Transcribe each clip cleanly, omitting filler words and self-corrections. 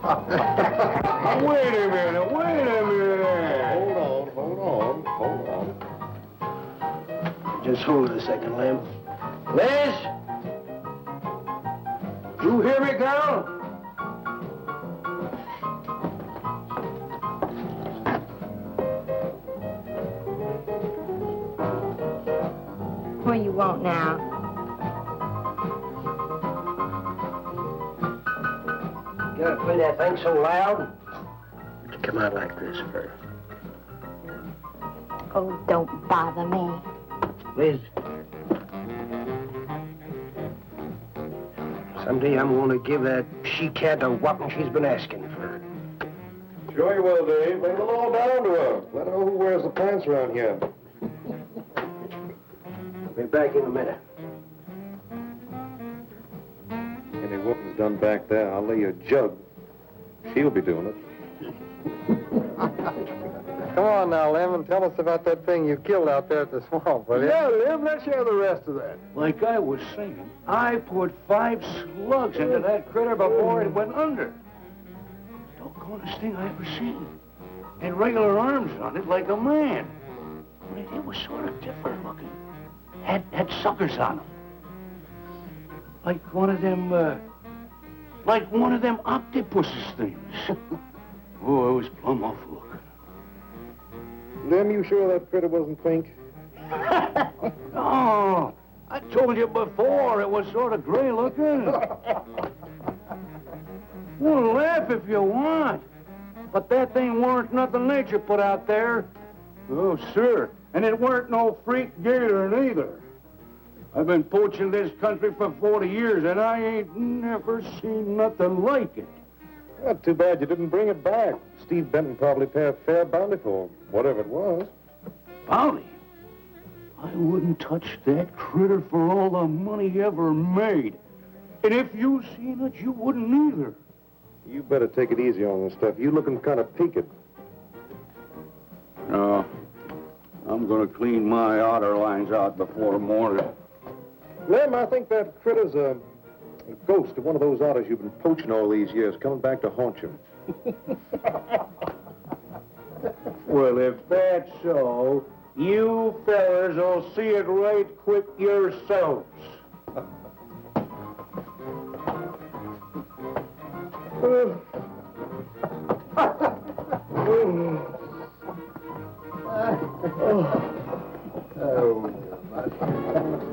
Wait a minute, wait a minute. Hold on. Just hold it a second, Lem. Liz? You hear me, girl? What do you want now? You gotta play that thing so loud? It'd come out like this first. Oh, don't bother me. Liz. Someday I'm gonna give that she-cat a whopping she's been asking for. Sure you will, Dave. Bring the law down to her. Let her know who wears the pants around here. I'll be back in a minute. Any whooping's done back there, I'll lay you a jug. She'll be doing it. Come on now, Lem, and tell us about that thing you killed out there at the swamp, will you? Yeah, Lem, let's hear the rest of that. Like I was saying, I put 5 slugs into that critter before it went under. Doggonest thing I ever seen. Had regular arms on it like a man. But it was sort of different looking. Had suckers on them. Like one of them octopuses things. Oh, it was plumb awful looking. Lem, you sure that critter wasn't pink? Oh, I told you before it was sort of gray looking. Well, laugh if you want. But that thing weren't nothing nature put out there. Oh, sir. And it weren't no freak gator neither. I've been poaching this country for 40 years, and I ain't never seen nothing like it. Not too bad you didn't bring it back. Steve Benton probably paid a fair bounty for whatever it was. Bounty? I wouldn't touch that critter for all the money he ever made. And if you seen it, you wouldn't either. You better take it easy on this stuff. You looking kind of peaked. No. I'm gonna clean my otter lines out before morning. Lem, I think that critter's a ghost of one of those otters you've been poaching all these years, coming back to haunt you. Well, if that's so, you fellers will see it right quick yourselves.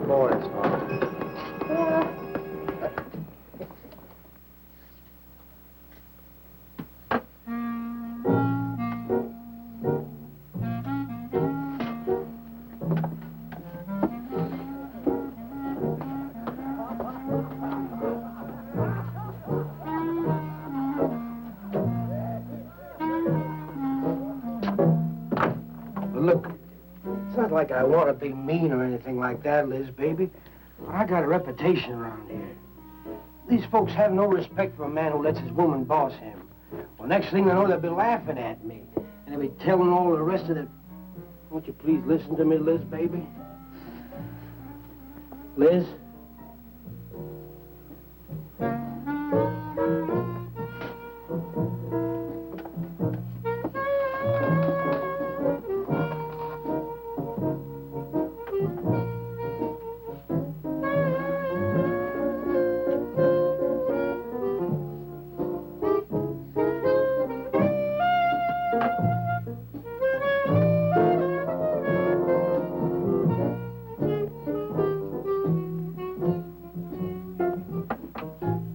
Morning, Smart. Look, it's not like I want to be mean or anything like that, Liz, baby. But I got a reputation around here. These folks have no respect for a man who lets his woman boss him. Well, next thing they know, they'll be laughing at me. And they'll be telling all the rest of the... Won't you please listen to me, Liz, baby? Liz?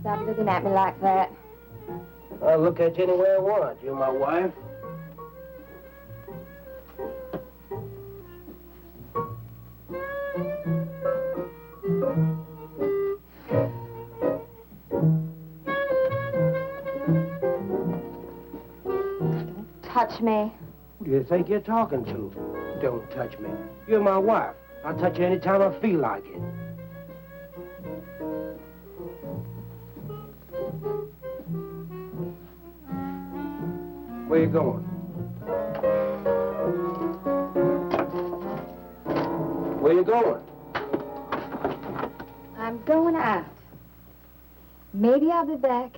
Stop looking at me like that. I'll look at you any way I want. You're my wife. Touch me. Who do you think you're talking to? Don't touch me. You're my wife. I'll touch you any time I feel like it. Where you going? Where you going? I'm going out. Maybe I'll be back.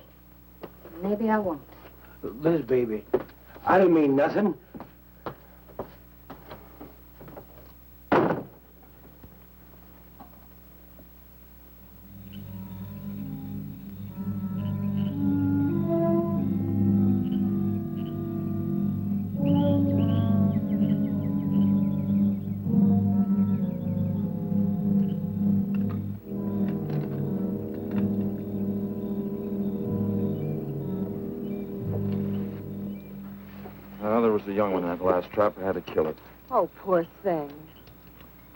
Maybe I won't. Liz, baby, I didn't mean nothing. Well, there was the young one in that last trap. I had to kill it. Oh, poor thing.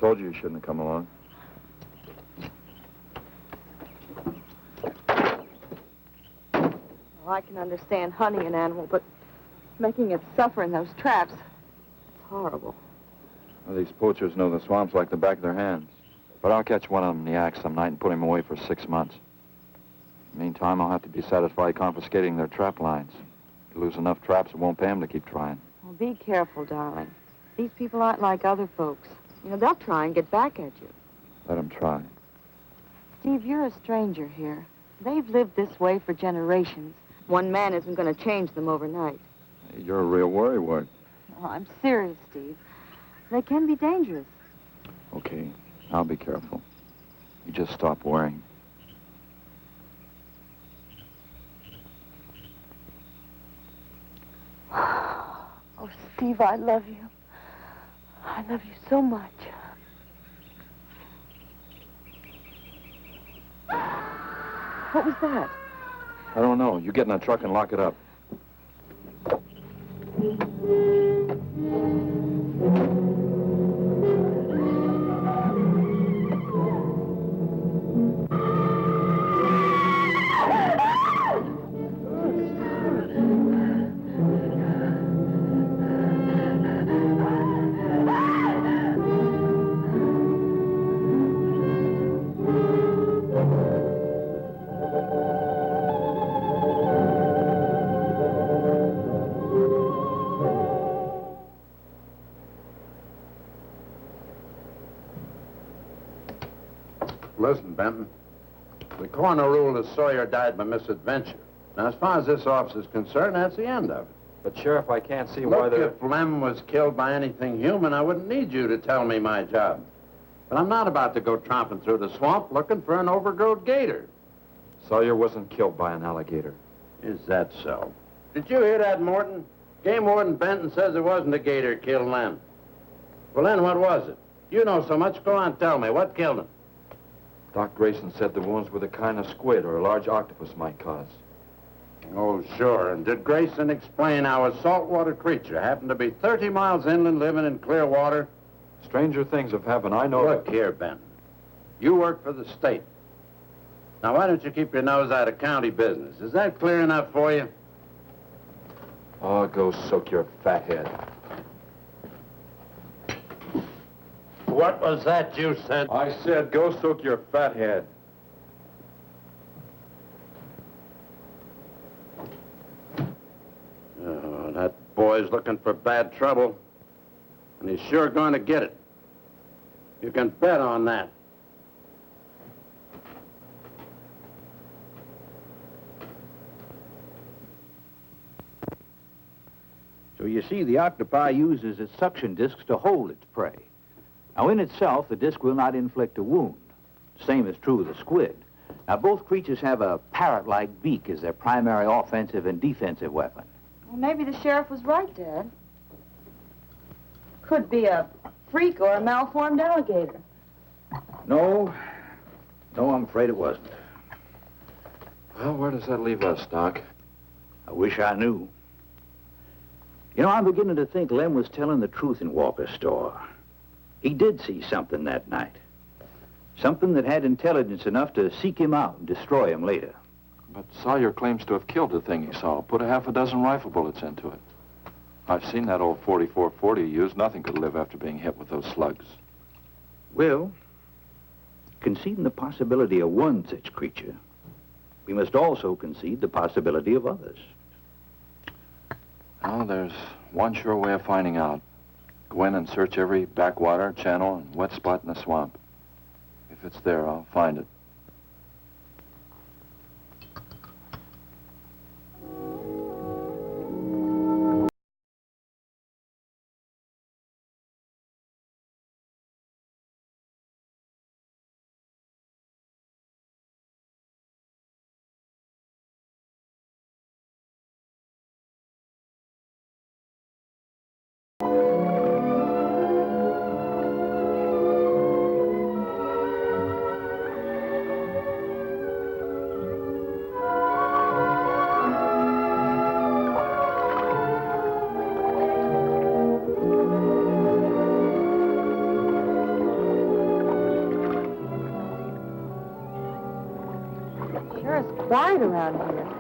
Told you shouldn't have come along. Well, I can understand hunting an animal, but making it suffer in those traps, it's horrible. Well, these poachers know the swamps like the back of their hands. But I'll catch one of them in the act some night and put him away for 6 months. Meantime, I'll have to be satisfied confiscating their trap lines. If you lose enough traps, it won't pay them to keep trying. Well, be careful, darling. These people aren't like other folks. You know, they'll try and get back at you. Let them try. Steve, you're a stranger here. They've lived this way for generations. One man isn't going to change them overnight. You're a real worrywart. Oh, I'm serious, Steve. They can be dangerous. Okay, I'll be careful. You just stop worrying. Oh, Steve, I love you. I love you so much. What was that? I don't know. You get in that truck and lock it up. Listen, Benton. The coroner ruled that Sawyer died by misadventure. Now, as far as this officer's concerned, that's the end of it. But, Sheriff, I can't see why Look, they're... if Lem was killed by anything human, I wouldn't need you to tell me my job. But I'm not about to go tromping through the swamp looking for an overgrown gator. Sawyer wasn't killed by an alligator. Is that so? Did you hear that, Morton? Game Warden Benton says it wasn't a gator killed Lem. Well, then what was it? You know so much. Go on, tell me. What killed him? Doc Grayson said the wounds were the kind of squid or a large octopus might cause. Oh, sure. And did Grayson explain how a saltwater creature happened to be 30 miles inland living in clear water? Stranger things have happened. I know... Look here, Ben. You work for the state. Now, why don't you keep your nose out of county business? Is that clear enough for you? Oh, go soak your fat head. What was that you said? I said go soak your fat head. Oh, that boy's looking for bad trouble. And he's sure going to get it. You can bet on that. So you see, the octopi uses its suction discs to hold its prey. Now, in itself, the disc will not inflict a wound. Same is true of the squid. Now, both creatures have a parrot-like beak as their primary offensive and defensive weapon. Well, maybe the sheriff was right, Dad. Could be a freak or a malformed alligator. No, I'm afraid it wasn't. Well, where does that leave us, Doc? I wish I knew. You know, I'm beginning to think Lem was telling the truth in Walker's store. He did see something that night. Something that had intelligence enough to seek him out and destroy him later. But Sawyer claims to have killed the thing he saw. Put a half a dozen rifle bullets into it. I've seen that old 44-40 he used. Nothing could live after being hit with those slugs. Well, conceding the possibility of one such creature, we must also concede the possibility of others. Well, there's one sure way of finding out. Go in and search every backwater, channel, and wet spot in the swamp. If it's there, I'll find it. quiet around here.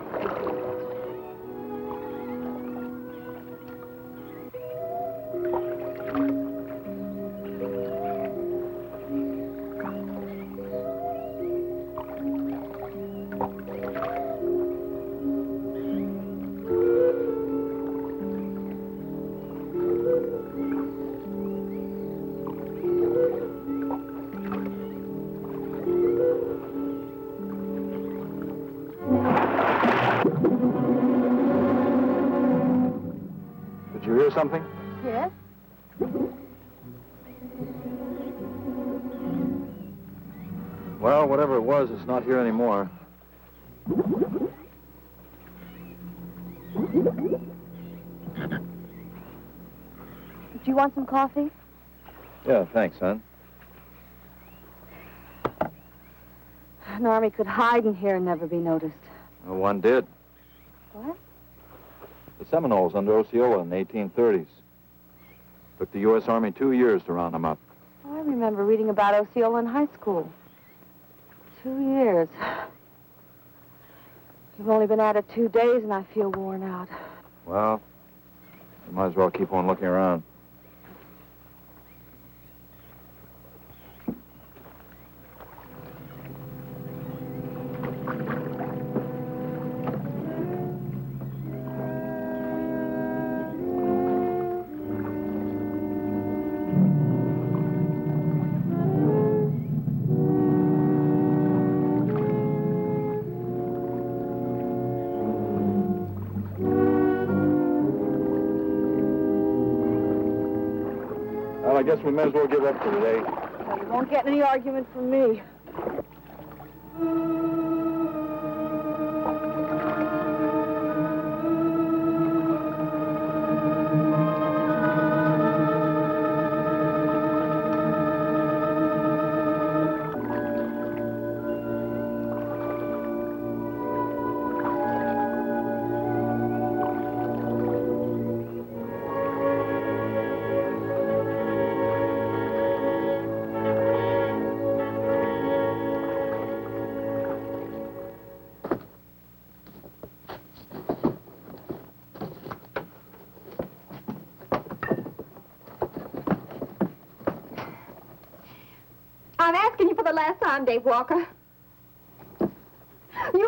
Did you hear something? Yes? Well, whatever it was, it's not here anymore. Do you want some coffee? Yeah, thanks, son. An army could hide in here and never be noticed. Well, one did. What? The Seminoles under Osceola in the 1830s. Took the U.S. Army 2 years to round them up. Oh, I remember reading about Osceola in high school. 2 years. You've only been at it 2 days, and I feel worn out. Well, you might as well keep on looking around. Well, I guess we may as well give up for today. Well, you won't get any argument from me. I'm asking you for the last time, Dave Walker. You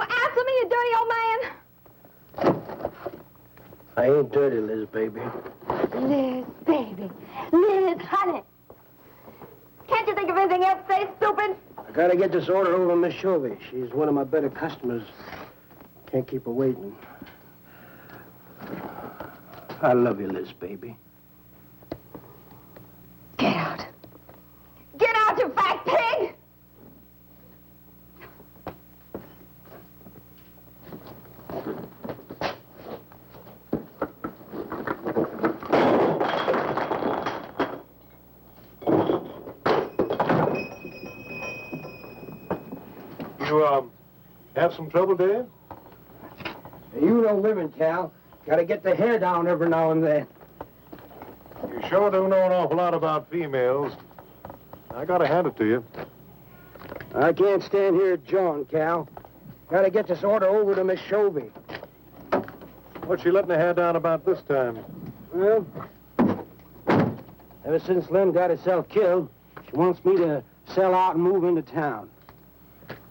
answer me, you dirty old man. I ain't dirty, Liz, baby. Liz, baby. Liz, honey. Can't you think of anything else to say, stupid? I gotta get this order over to Miss Shovey. She's one of my better customers. Can't keep her waiting. I love you, Liz, baby. Get out. Get out, you fat pig! You, have some trouble, Dave? You know women, Cal. Gotta get the hair down every now and then. You sure do know an awful lot about females. I gotta hand it to you. I can't stand here jawing, Cal. Gotta get this order over to Miss Shovey. What's she letting her hair down about this time? Well, ever since Lem got herself killed, she wants me to sell out and move into town.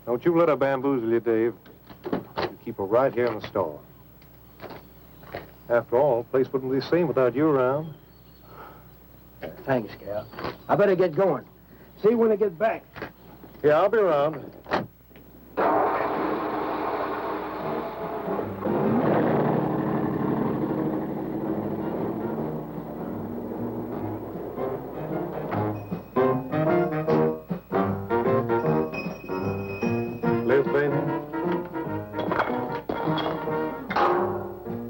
Don't you let her bamboozle you, Dave. You keep her right here in the store. After all, the place wouldn't be the same without you around. Thanks, Cal. I better get going. See you when I get back. Yeah, I'll be around. Liz, baby.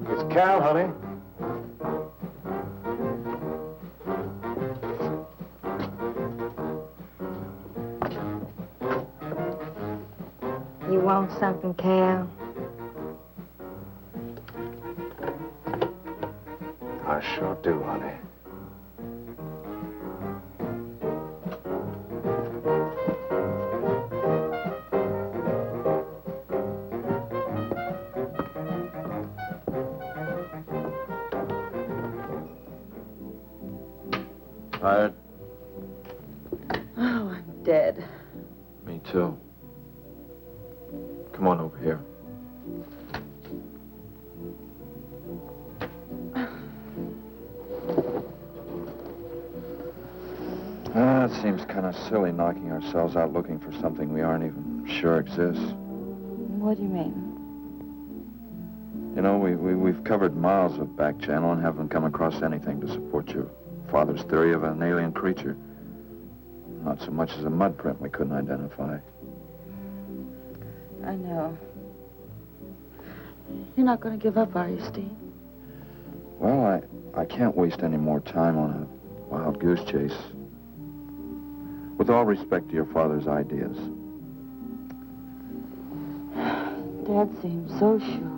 It's Cal, honey. You want something, Cal? I sure do, honey. Tired? Oh, I'm dead. Me too. Come on over here. It seems kind of silly knocking ourselves out looking for something we aren't even sure exists. What do you mean? You know, we've covered miles of back channel and haven't come across anything to support your father's theory of an alien creature. Not so much as a mud print we couldn't identify. I know. You're not going to give up, are you, Steve? Well, I can't waste any more time on a wild goose chase. With all respect to your father's ideas. Dad seems so sure.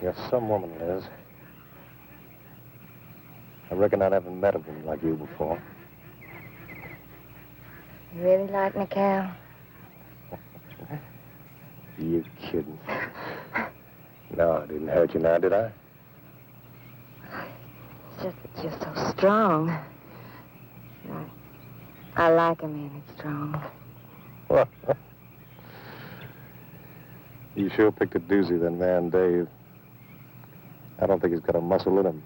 You're some woman, Liz. I reckon I never met a woman like you before. You really like me, Cal? You kidding? No, I didn't hurt you now, did I? It's just that you're so strong. I like a man that's strong. You sure picked a doozy, that man, Dave. I don't think he's got a muscle in him.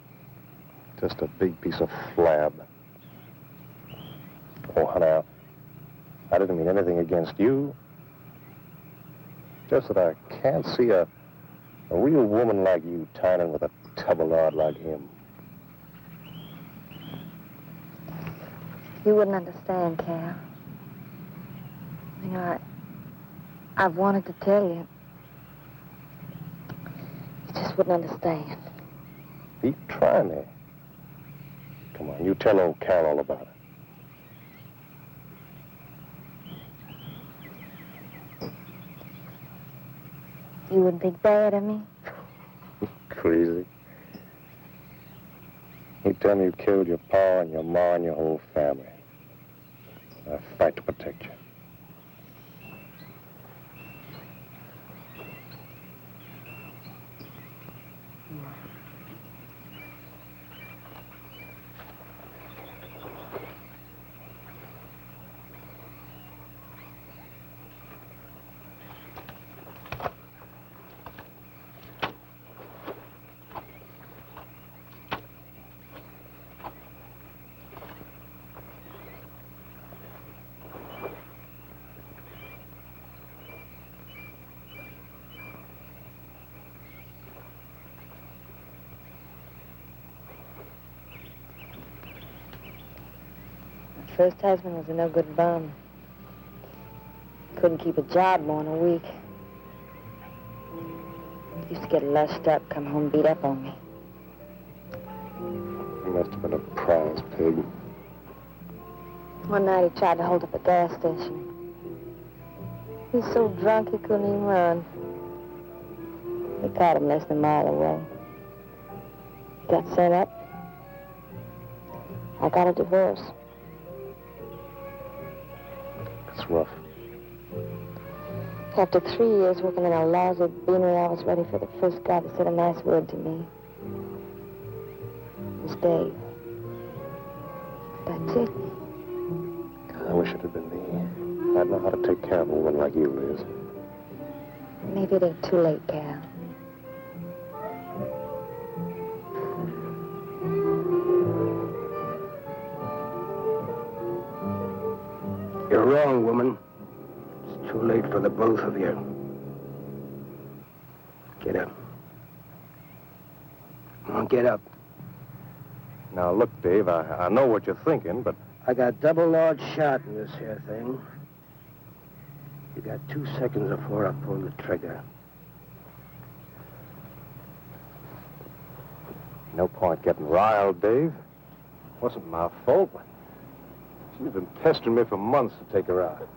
Just a big piece of flab. Oh, now, I didn't mean anything against you. Just that I can't see a real woman like you tying with a tub-o-lard like him. You wouldn't understand, Cal. You know, I've wanted to tell you. You just wouldn't understand. Pete, try me. Come on, you tell old Cal all about it. You wouldn't think bad of me? Crazy. You tell me you killed your pa and your ma and your whole family. I fight to protect you. First husband was a no-good bum. Couldn't keep a job more than a week. Used to get lushed up, come home beat up on me. He must have been a prize pig. One night he tried to hold up a gas station. He was so drunk he couldn't even run. They caught him less than a mile away. He got sent up. I got a divorce. It's rough. After 3 years working in a lousy beanery, I was ready for the first guy to say a nice word to me. It was Dave. That's it. I wish it had been me. I'd know how to take care of a woman like you, Liz. Maybe it ain't too late, Cal. You're wrong, woman. It's too late for the both of you. Get up. Come on, get up. Now, look, Dave, I know what you're thinking, but... I got double large shot in this here thing. You got 2 seconds before I pull the trigger. No point getting riled, Dave. Wasn't my fault. She's been pestering me for months to take her out.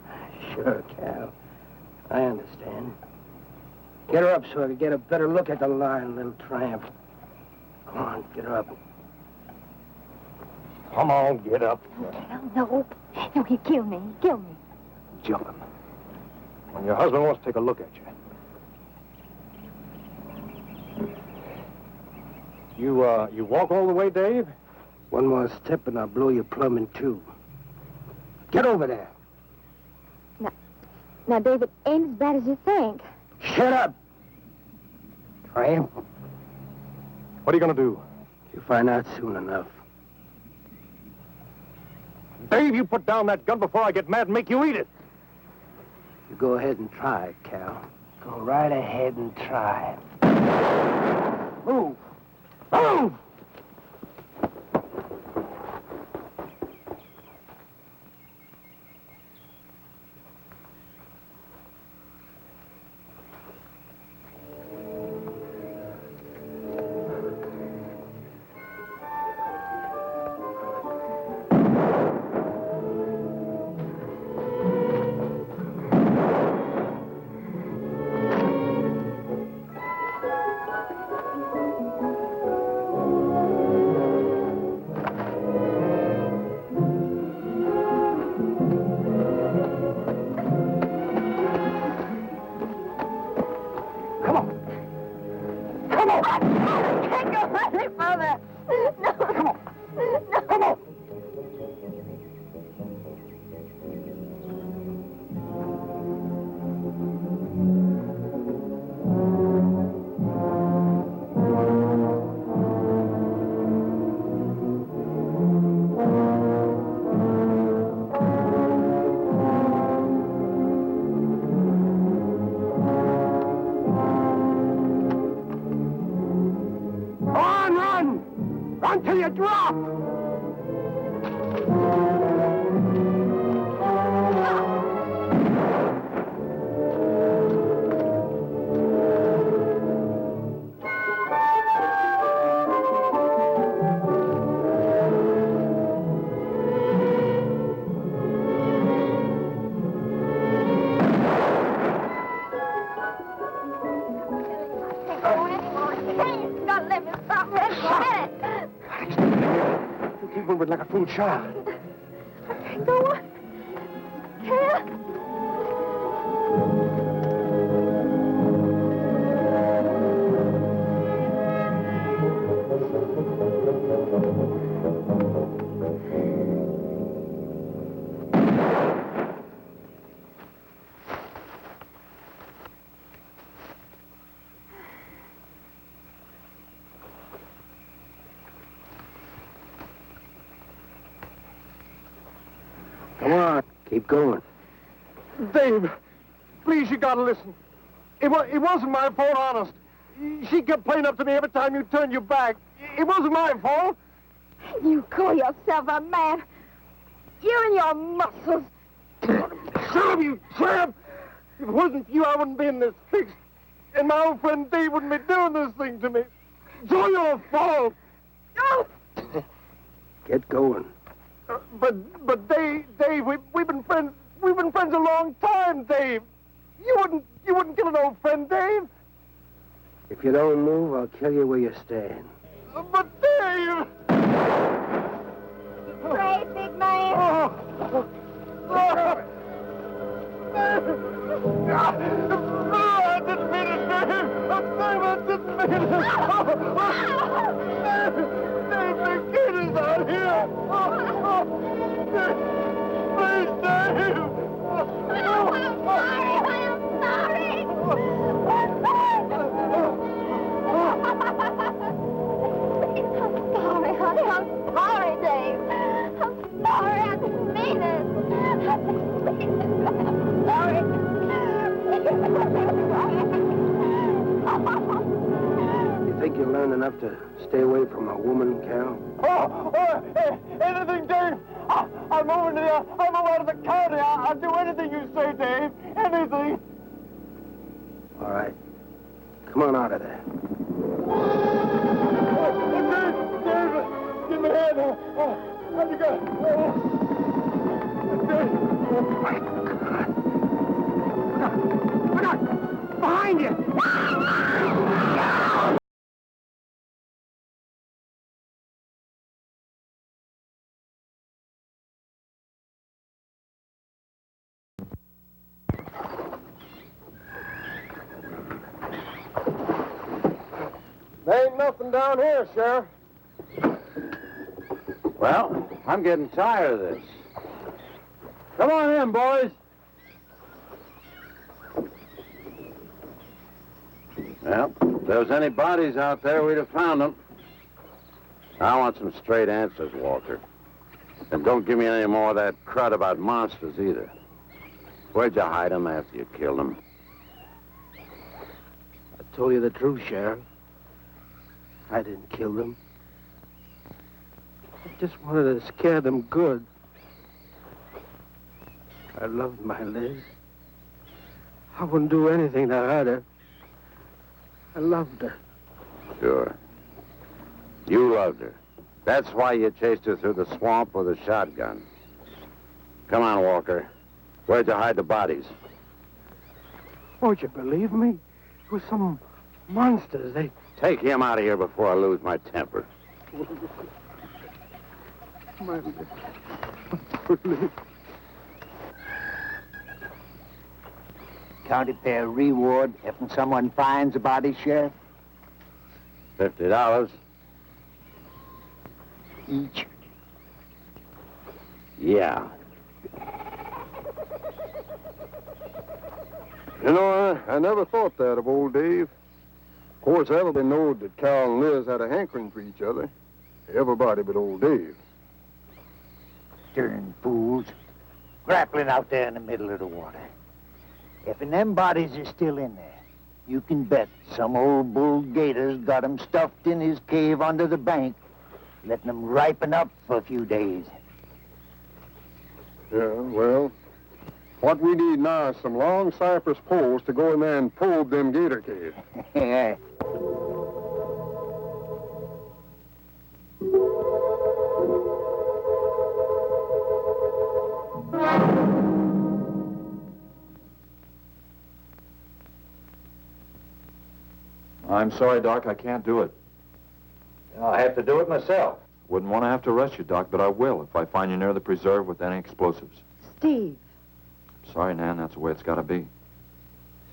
Sure, Cal. I understand. Get her up so I can get a better look at the lying little tramp. Come on, get her up. Come on, get up. Cal, no. No, he'd kill me. He'd kill me. Jumping. When your husband wants to take a look at you. You walk all the way, Dave? One more step and I'll blow you plumb in two. Get over there. Now, David, ain't as bad as you think. Shut up. Tramp. What are you going to do? You'll find out soon enough. Dave, you put down that gun before I get mad and make you eat it. You go ahead and try it, Cal. Go right ahead and try it. Move. Move! Until you drop! Keep moving like a fool child. I can't go on. Can't. Come on, keep going. Dave, please, you gotta listen. It wasn't my fault, honest. She kept playing up to me every time you turned your back. It wasn't my fault. You call yourself a man. You and your muscles. Shut up, you tramp! If it wasn't for you, I wouldn't be in this fix. And my old friend Dave wouldn't be doing this thing to me. It's all your fault. Oh! Get going. But Dave, we've been friends. We've been friends a long time, Dave. You wouldn't kill an old friend, Dave. If you don't move, I'll kill you where you stand. But Dave. Brave, big man. I didn't mean it, Dave. Dave, I didn't mean it. Dave, the kid is out here. Please, Dave. I'm sorry. I'm sorry, honey. I'm sorry, Dave. I'm sorry. I didn't mean it. I'm sorry. You think you learned enough to stay away from a woman, Cal? Anything, Dave. I'm moving out of the county. I'll do anything you say, Dave. Anything. All right. Come on out of there. Dave, give me a hand. How'd you go? Dave. Oh, my God. Look out! Behind you! There ain't nothing down here, Sheriff. Well, I'm getting tired of this. Come on in, boys. Well, if there was any bodies out there, we'd have found them. I want some straight answers, Walker. And don't give me any more of that crud about monsters, either. Where'd you hide them after you killed them? I told you the truth, Sheriff. I didn't kill them. I just wanted to scare them good. I loved my Liz. I wouldn't do anything to hurt her. I loved her. Sure. You loved her. That's why you chased her through the swamp with a shotgun. Come on, Walker. Where'd you hide the bodies? Won't you believe me? It was some monsters. They... Take him out of here before I lose my temper. My Liz. County pay a reward if someone finds a body, Sheriff? $50. Each. Yeah. You know, I never thought that of old Dave. Of course, everybody knowed that Cal and Liz had a hankering for each other. Everybody but old Dave. Darn fools. Grappling out there in the middle of the water. If them bodies are still in there, you can bet some old bull gator's got 'em stuffed in his cave under the bank, letting them ripen up for a few days. Yeah, well, what we need now is some long cypress poles to go in there and probe them gator caves. Yeah. I'm sorry, Doc, I can't do it. I'll have to do it myself. Wouldn't want to have to arrest you, Doc, but I will if I find you near the preserve with any explosives. Steve. Sorry, Nan, that's the way it's got to be.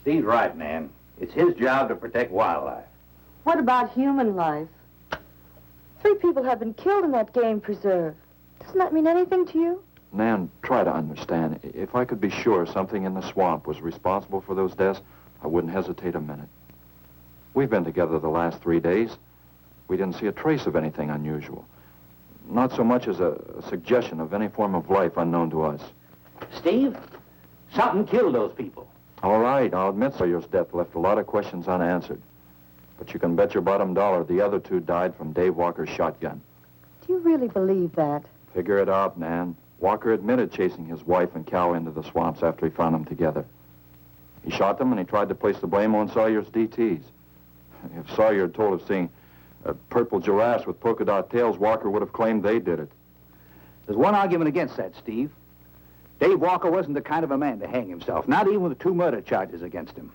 Steve's right, Nan. It's his job to protect wildlife. What about human life? 3 people have been killed in that game preserve. Doesn't that mean anything to you? Nan, try to understand. If I could be sure something in the swamp was responsible for those deaths, I wouldn't hesitate a minute. We've been together the last 3 days. We didn't see a trace of anything unusual. Not so much as a suggestion of any form of life unknown to us. Steve, something killed those people. All right, I'll admit Sawyer's death left a lot of questions unanswered. But you can bet your bottom dollar the other 2 died from Dave Walker's shotgun. Do you really believe that? Figure it out, Nan. Walker admitted chasing his wife and cow into the swamps after he found them together. He shot them and he tried to place the blame on Sawyer's DTs. If Sawyer had told of seeing purple giraffes with polka dot tails, Walker would have claimed they did it. There's one argument against that, Steve. Dave Walker wasn't the kind of a man to hang himself, not even with 2 murder charges against him.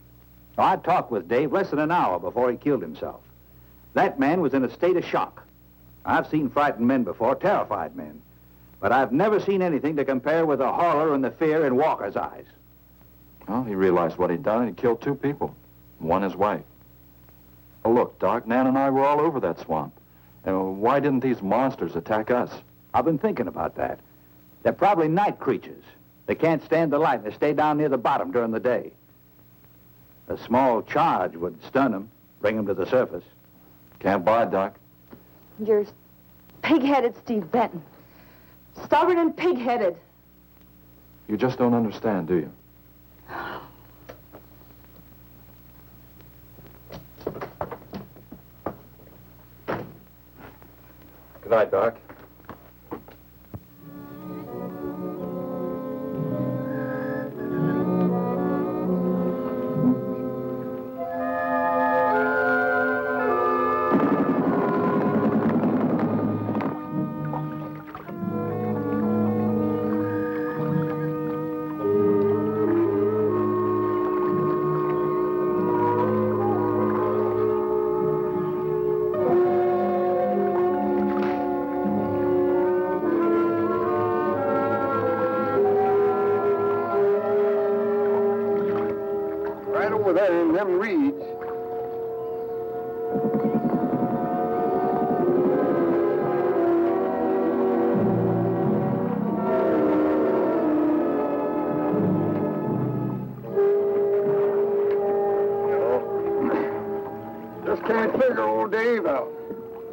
I talked with Dave less than an hour before he killed himself. That man was in a state of shock. I've seen frightened men before, terrified men. But I've never seen anything to compare with the horror and the fear in Walker's eyes. Well, he realized what he'd done and he killed 2 people. One his wife. Oh, look, Doc, Nan and I were all over that swamp. And why didn't these monsters attack us? I've been thinking about that. They're probably night creatures. They can't stand the light and they stay down near the bottom during the day. A small charge would stun them, bring them to the surface. Can't buy it, Doc. You're pig-headed, Steve Benton. Stubborn and pig-headed. You just don't understand, do you? night, Doc. Right over there in them reeds. Just can't figure old Dave out.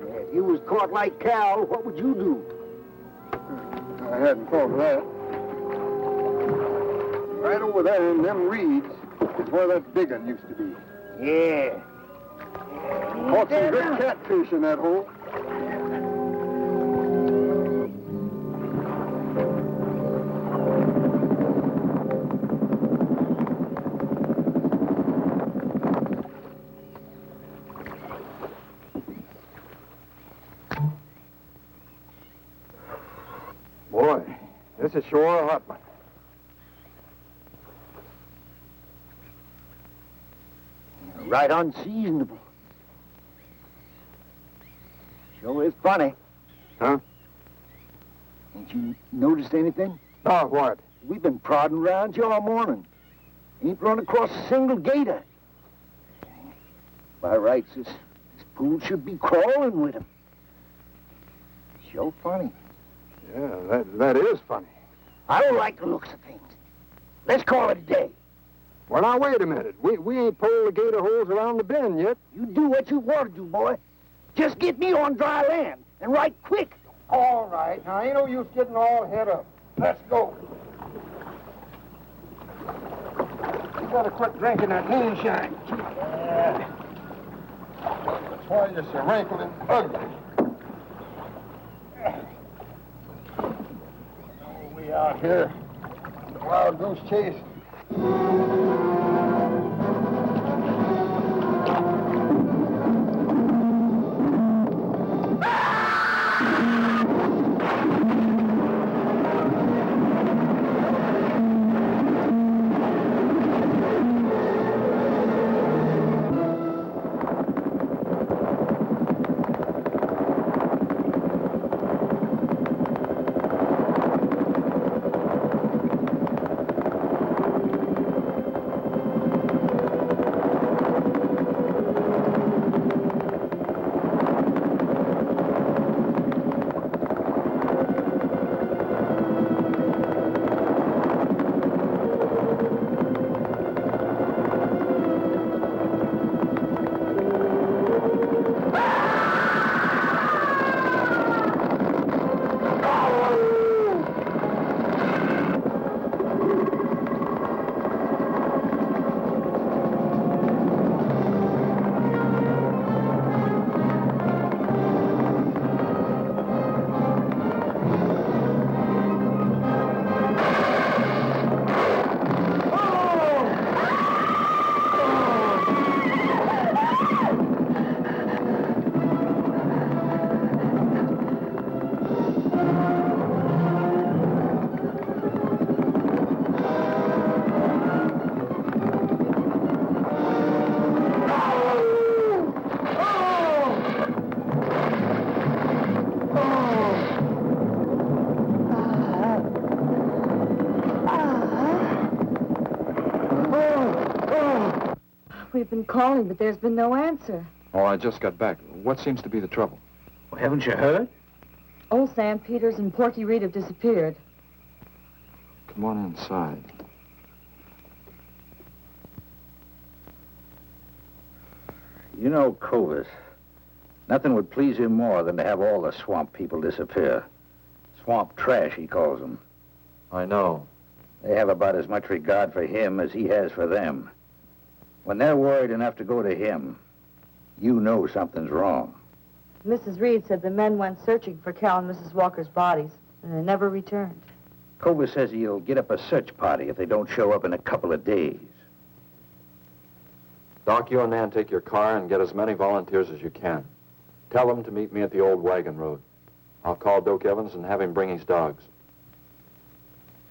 If you was caught like Cal, what would you do? I hadn't thought of that. Right over there in them reeds is where that big one used to be. Yeah. Caught some good catfish in that hole. Boy, this is sure a hot one. Right unseasonable. Sure is funny. Huh? Ain't you noticed anything? Oh, what? We've been prodding around you all morning. Ain't run across a single gator. By rights, this pool should be crawling with 'em. Sure funny. Yeah, that is funny. I don't like the looks of things. Let's call it a day. Well, now, wait a minute. We ain't pulled the gator holes around the bend yet. You do what you want to do, boy. Just get me on dry land, and right quick. All right. Now, ain't no use getting all head up. Let's go. You better quit drinking that moonshine. That's why you're so wrinkled and ugly. Oh, we out here. Wild goose chase. We've been calling, but there's been no answer. Oh, I just got back. What seems to be the trouble? Well, haven't you heard? Old Sam Peters and Porky Reed have disappeared. Come on inside. You know Cobus. Nothing would please him more than to have all the swamp people disappear. Swamp trash, he calls them. I know. They have about as much regard for him as he has for them. When they're worried enough to go to him, you know something's wrong. Mrs. Reed said the men went searching for Cal and Mrs. Walker's bodies, and they never returned. Cobra says he'll get up a search party if they don't show up in a couple of days. Doc, you and Nan take your car and get as many volunteers as you can. Tell them to meet me at the old wagon road. I'll call Doak Evans and have him bring his dogs.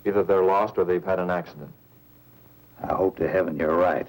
Either they're lost or they've had an accident. I hope to heaven you're right.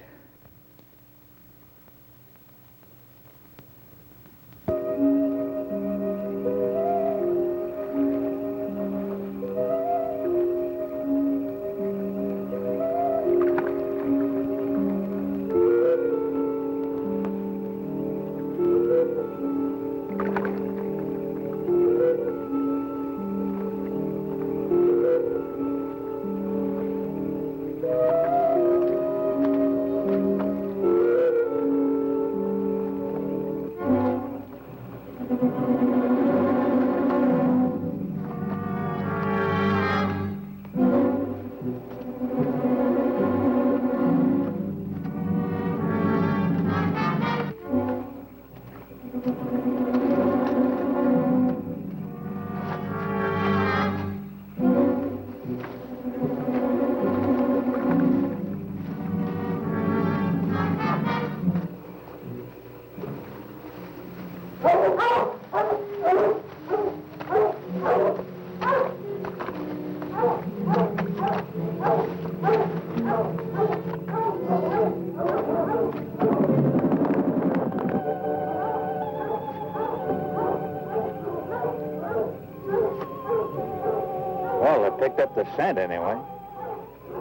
Well, they picked up the scent anyway.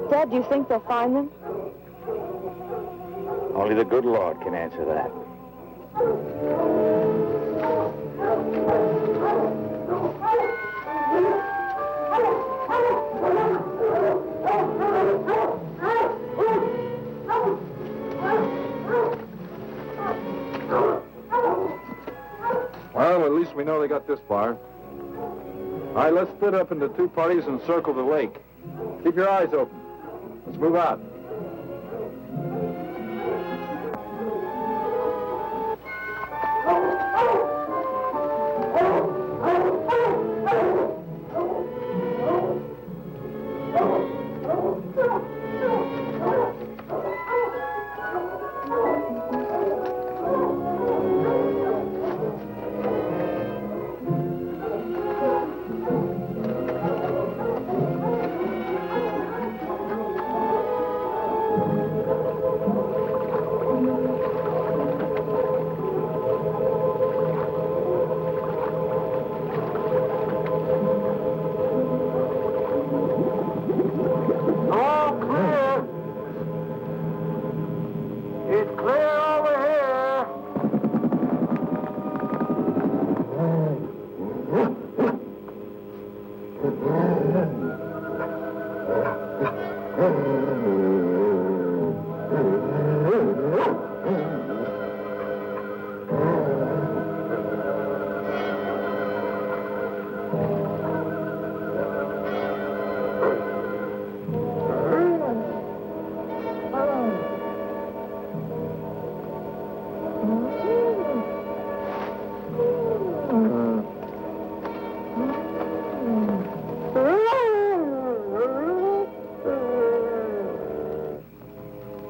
Dad, do you think they'll find them? Only the good Lord can answer that. Well, at least we know they got this far. All right, let's split up into two parties and circle the lake. Keep your eyes open. Let's move out. All clear. It's clear over here.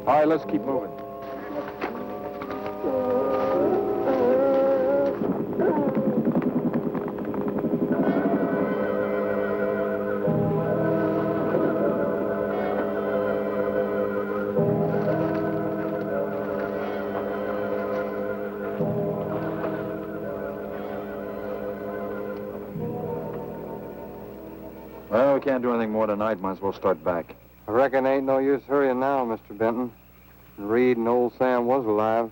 All right, let's keep moving. Well, we can't do anything more tonight. Might as well start back. I reckon ain't no use hurrying now, Mr. Benton. If Reed and old Sam was alive,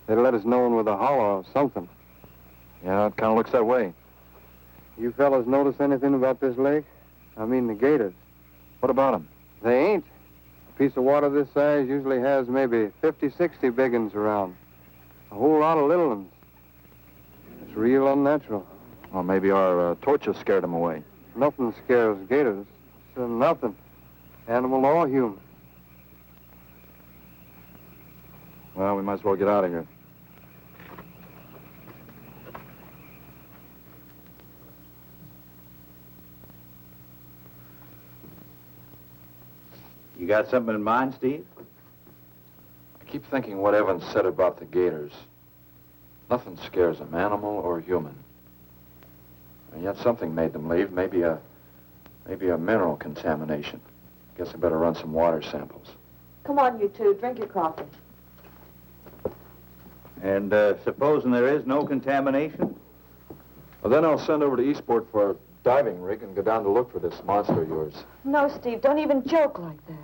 they'd let us know with a holler or something. Yeah, it kind of looks that way. You fellas notice anything about this lake? I mean the gators. What about them? They ain't. A piece of water this size usually has maybe 50, 60 big uns around. A whole lot of little ones. It's real unnatural. Or maybe our torches scared them away. Nothing scares gators. Nothing. Animal or human. Well, we might as well get out of here. You got something in mind, Steve? I keep thinking what Evans said about the gators. Nothing scares them, animal or human. And yet something made them leave. Maybe a mineral contamination. Guess I better run some water samples. Come on, you two. Drink your coffee. And supposing there is no contamination? Well, then I'll send over to Eastport for a diving rig and go down to look for this monster of yours. No, Steve, don't even joke like that.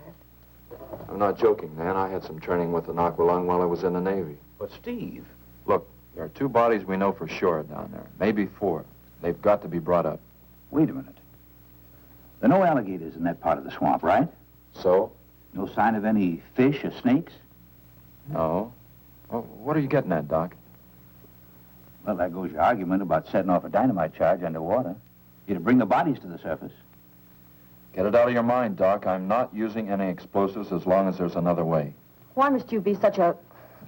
I'm not joking, man. I had some training with an aqualung while I was in the Navy. But, Steve... Look, there are 2 bodies we know for sure down there. Maybe 4. They've got to be brought up. Wait a minute. There are no alligators in that part of the swamp, right? So? No sign of any fish or snakes? No. Well, what are you getting at, Doc? Well, there goes your argument about setting off a dynamite charge underwater. It'll bring the bodies to the surface. Get it out of your mind, Doc. I'm not using any explosives as long as there's another way. Why must you be such a...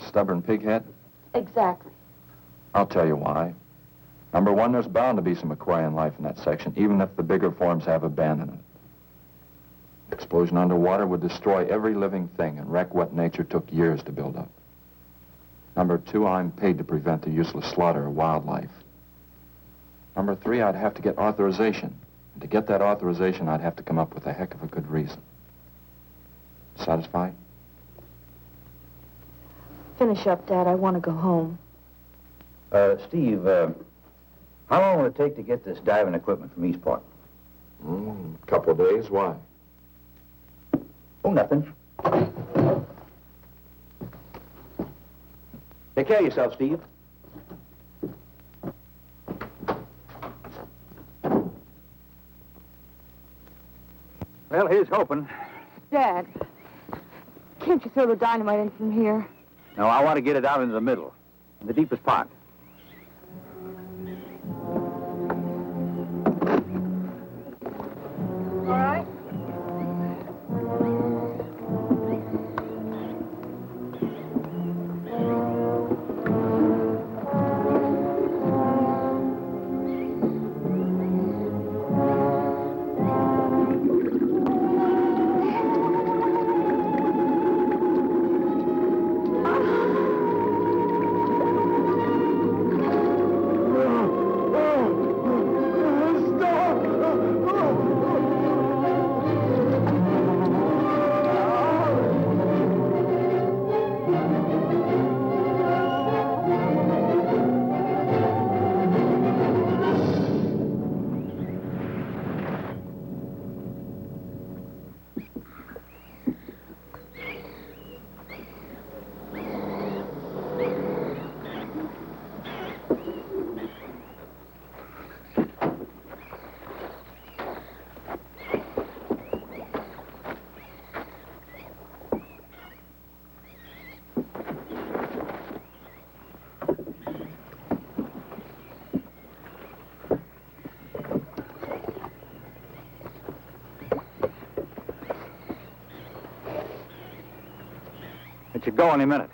Stubborn pighead? Exactly. I'll tell you why. Number 1, there's bound to be some aquarian life in that section, even if the bigger forms have abandoned it. Explosion underwater would destroy every living thing and wreck what nature took years to build up. Number 2, I'm paid to prevent the useless slaughter of wildlife. Number 3, I'd have to get authorization. And to get that authorization, I'd have to come up with a heck of a good reason. Satisfied? Finish up, Dad. I want to go home. Steve, how long will it take to get this diving equipment from Eastport? A couple of days. Why? Oh, nothing. Take care of yourself, Steve. Well, here's hoping. Dad, can't you throw the dynamite in from here? No, I want to get it out into the middle, in the deepest part. All right. It should go any minute.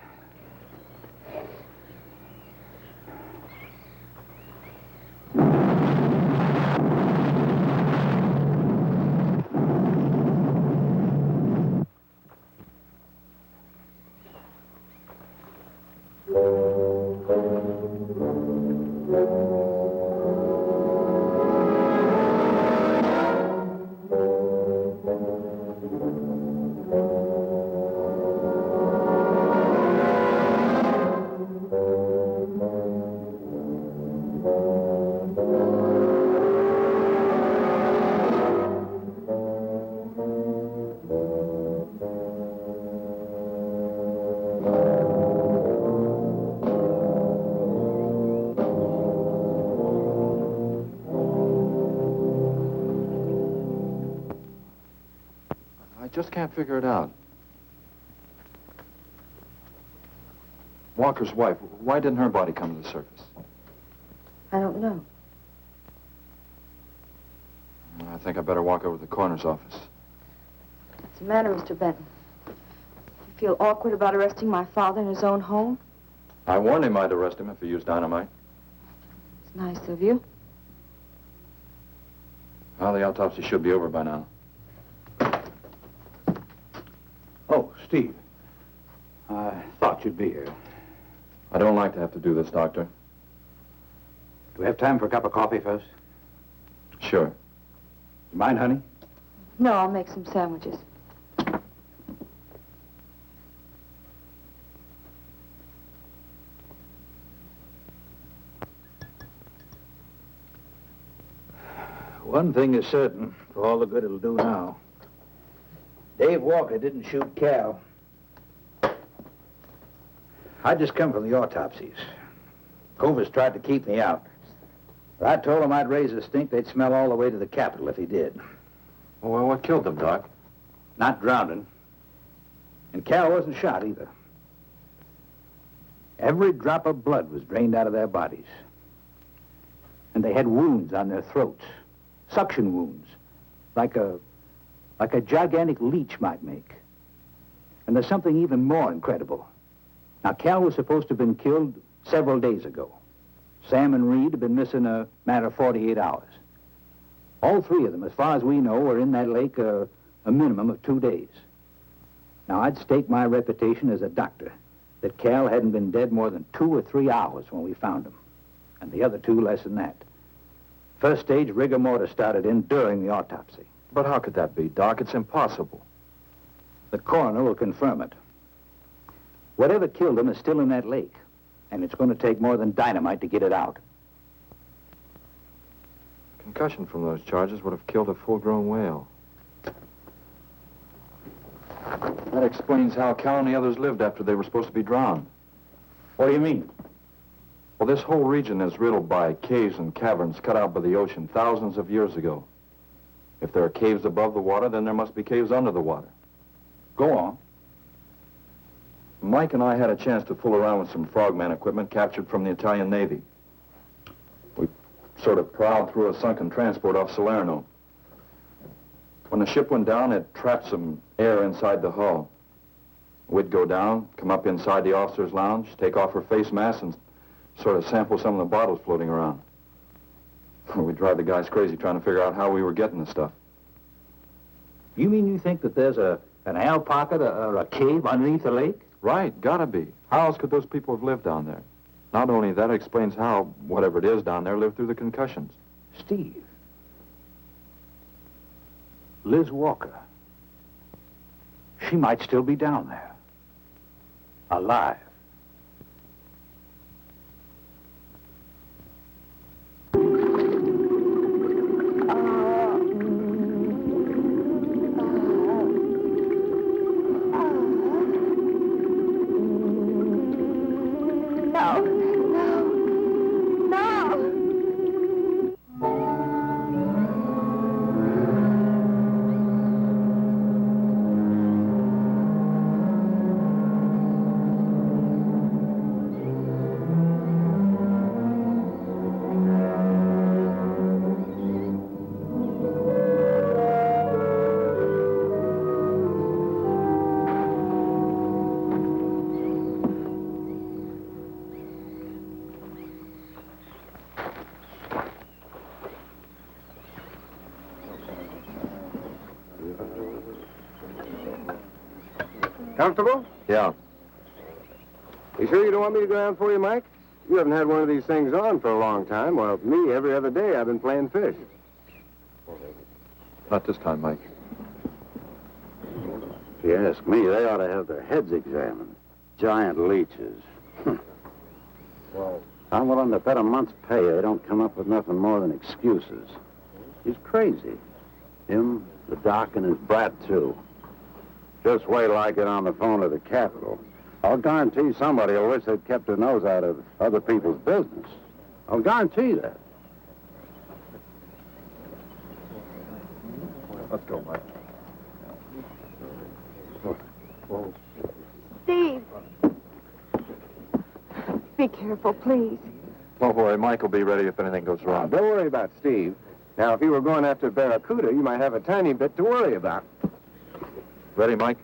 I just can't figure it out. Walker's wife, why didn't her body come to the surface? I don't know. I think I better walk over to the coroner's office. What's the matter, Mr. Benton? You feel awkward about arresting my father in his own home? I warned him I'd arrest him if he used dynamite. It's nice of you. Well, the autopsy should be over by now. Steve, I thought you'd be here. I don't like to have to do this, Doctor. Do we have time for a cup of coffee first? Sure. You mind, honey? No, I'll make some sandwiches. One thing is certain, for all the good it'll do now. Dave Walker didn't shoot Cal. I just come from the autopsies. Covers tried to keep me out. But I told him I'd raise a stink they'd smell all the way to the Capitol if he did. Well, what killed them, Doc? Not drowning. And Cal wasn't shot either. Every drop of blood was drained out of their bodies. And they had wounds on their throats. Suction wounds. Like a gigantic leech might make. And there's something even more incredible. Now, Cal was supposed to have been killed several days ago. Sam and Reed have been missing a matter of 48 hours. All three of them, as far as we know, were in that lake a minimum of 2 days. Now, I'd stake my reputation as a doctor that Cal hadn't been dead more than 2 or 3 hours when we found him. And the other two less than that. First stage rigor mortis started in during the autopsy. But how could that be, Doc? It's impossible. The coroner will confirm it. Whatever killed him is still in that lake, and it's going to take more than dynamite to get it out. Concussion from those charges would have killed a full-grown whale. That explains how Cal and the others lived after they were supposed to be drowned. What do you mean? Well, this whole region is riddled by caves and caverns cut out by the ocean thousands of years ago. If there are caves above the water, then there must be caves under the water. Go on. Mike and I had a chance to fool around with some frogman equipment captured from the Italian Navy. We sort of prowled through a sunken transport off Salerno. When the ship went down, it trapped some air inside the hull. We'd go down, come up inside the officer's lounge, take off her face mask, and sort of sample some of the bottles floating around. We'd drive the guys crazy trying to figure out how we were getting the stuff. You mean you think that there's an air pocket or a cave underneath the lake? Right, gotta be. How else could those people have lived down there? Not only that, it explains how, whatever it is down there, lived through the concussions. Steve. Liz Walker. She might still be down there. Alive. Comfortable? Yeah. You sure you don't want me to go down for you, Mike? You haven't had one of these things on for a long time. Well, me, every other day I've been playing fish. Not this time, Mike. If you ask me, they ought to have their heads examined. Giant leeches. I'm willing to bet a month's pay they don't come up with nothing more than excuses. He's crazy. Him, the doc, and his brat, too. Just wait till I get on the phone to the Capitol. I'll guarantee somebody will wish they'd kept their nose out of other people's business. I'll guarantee that. Let's go, Mike. Steve! Be careful, please. Don't worry, Mike will be ready if anything goes wrong. Don't worry about Steve. Now, if you were going after Barracuda, you might have a tiny bit to worry about. Ready, Mike?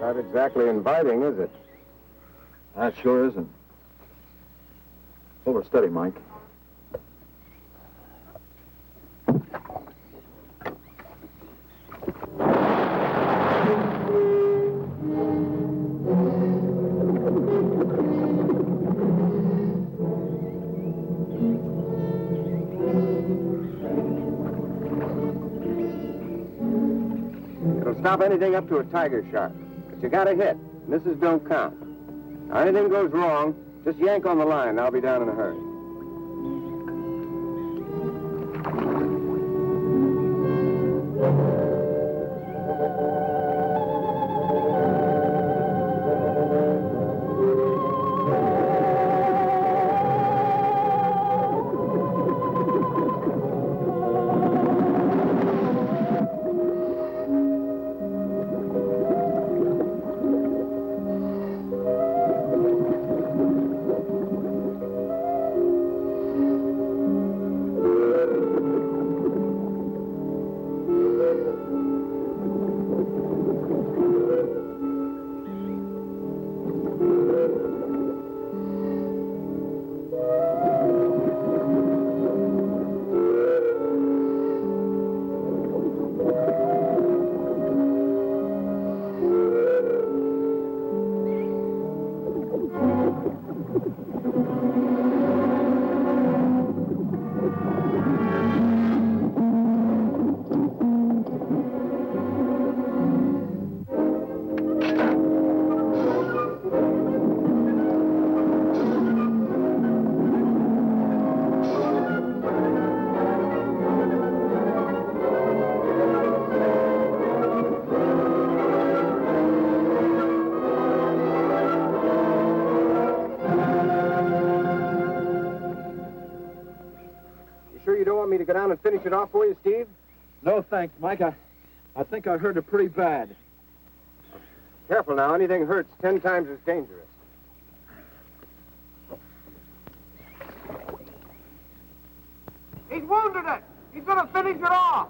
Not exactly inviting, is it? That sure isn't. Hold her steady, Mike. It'll stop anything up to a tiger shark. But you got to hit. Misses don't count. Now, anything goes wrong, just yank on the line. I'll be down in a hurry. Me to go down and finish it off for you, Steve? No, thanks, Mike. I think I hurt it pretty bad. Careful now. Anything hurts 10 times as dangerous. He's wounded it. He's going to finish it off.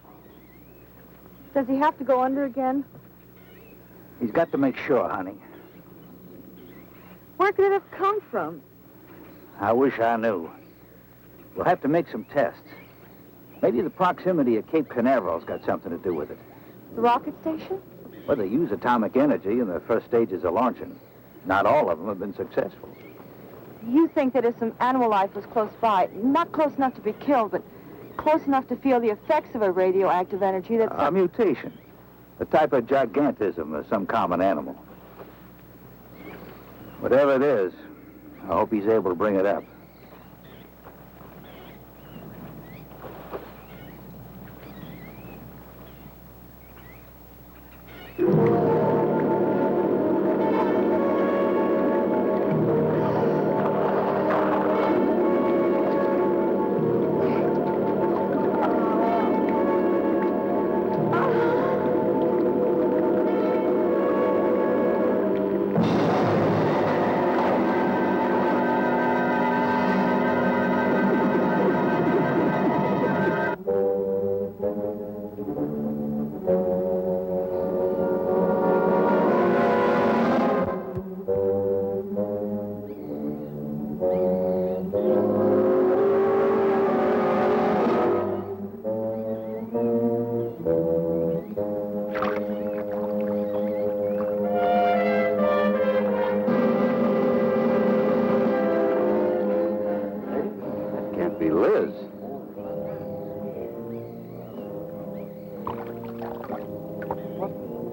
Does he have to go under again? He's got to make sure, honey. Where could it have come from? I wish I knew. We'll have to make some tests. Maybe the proximity of Cape Canaveral's got something to do with it. The rocket station? Well, they use atomic energy in the first stages of launching. Not all of them have been successful. You think that if some animal life was close by, not close enough to be killed, but close enough to feel the effects of a radioactive energy, that... A mutation. A type of gigantism of some common animal. Whatever it is, I hope he's able to bring it up.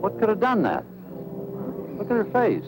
What could have done that? Look at her face.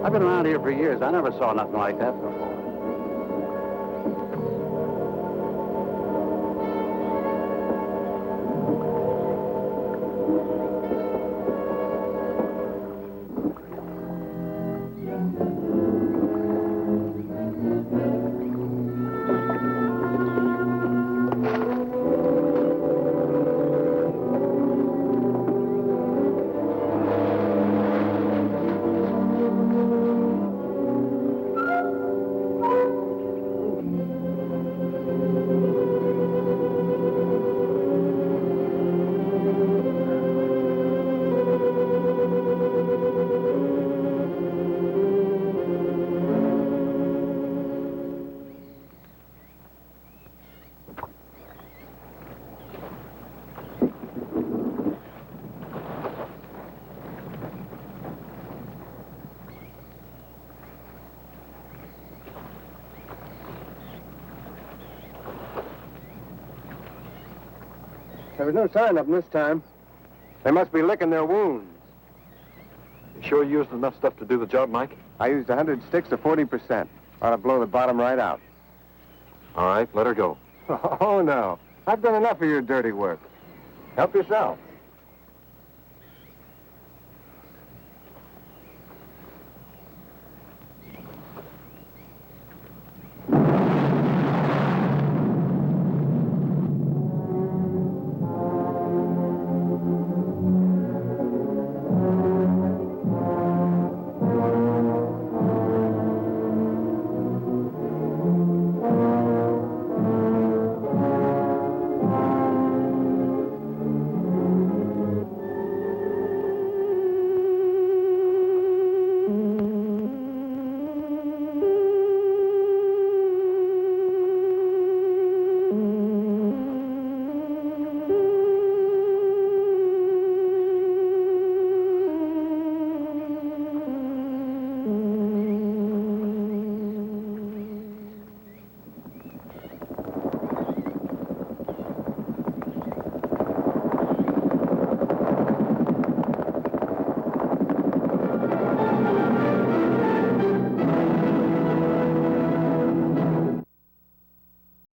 I've been around here for years. I never saw nothing like that before. There was no sign of them this time. They must be licking their wounds. You sure you used enough stuff to do the job, Mike? I used 100 sticks of 40%. Ought to blow the bottom right out. All right, let her go. Oh, no. I've done enough of your dirty work. Help yourself.